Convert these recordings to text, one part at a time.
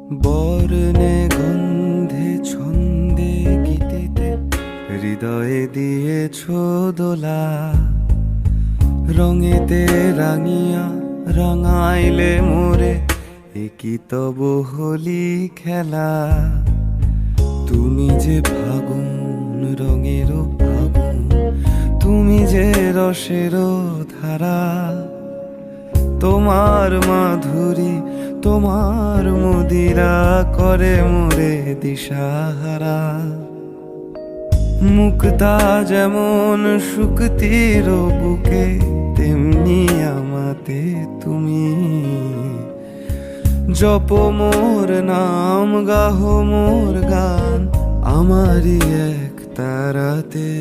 বর্ণে গন্ধে ছন্দে গীতিতে হৃদয়ে দিয়েছ দোলা, রঙেতে রাঙিয়া রাঙাইলে মোরে, একই তব হোলি খেলা। তুমি যে ফাগুন রঙের ফাগুন, তুমি যে রসের ধারা, তোমার মাধুরী তোমার মদিরা করে মোরে দিশাহারা। মুক্তা যেমন শুকতির বুকে, তেমনি আমাতে তুমি। জপ মোর নাম, গাহ মোর গান, আমারই এক তারাতে।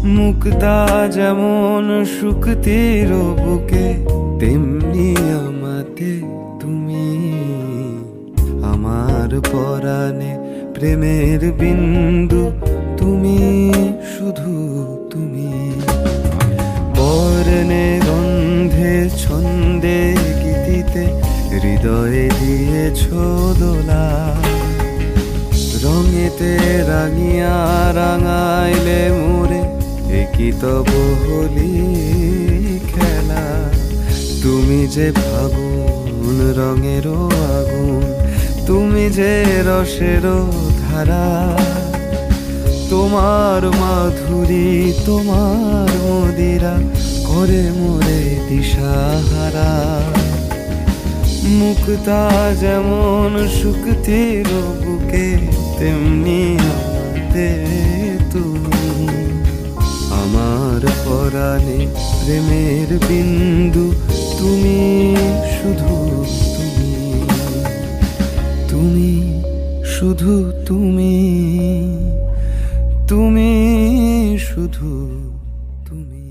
মুক্তা যেমন শুকতির বুকে, তেমনি আমাতে তুমি। আমার পরাণে প্রেমের বিন্দু তুমি, শুধু তুমি। বর্ণে গন্ধে ছন্দে গীতিতে হৃদয়ে দিয়েছ দোলা, রঙেতে রাঙিয়া রাঙাইলে মোরে, একই তব হোলি খেলা। তুমি যে ফাগুন রঙের আগুন, তুমি যে রসের ধারা, তোমার মাধুরী তোমার মদিরা করে মোরে দিশাহারা। মুক্তা যেমন শুকতির বুকে, তেমনি আমাদের তুমি। আমার পরাণে প্রেমের বিন্দু তুমি, শুধু তুমি। তুমি শুধু তুমি, তুমি শুধু তুমি।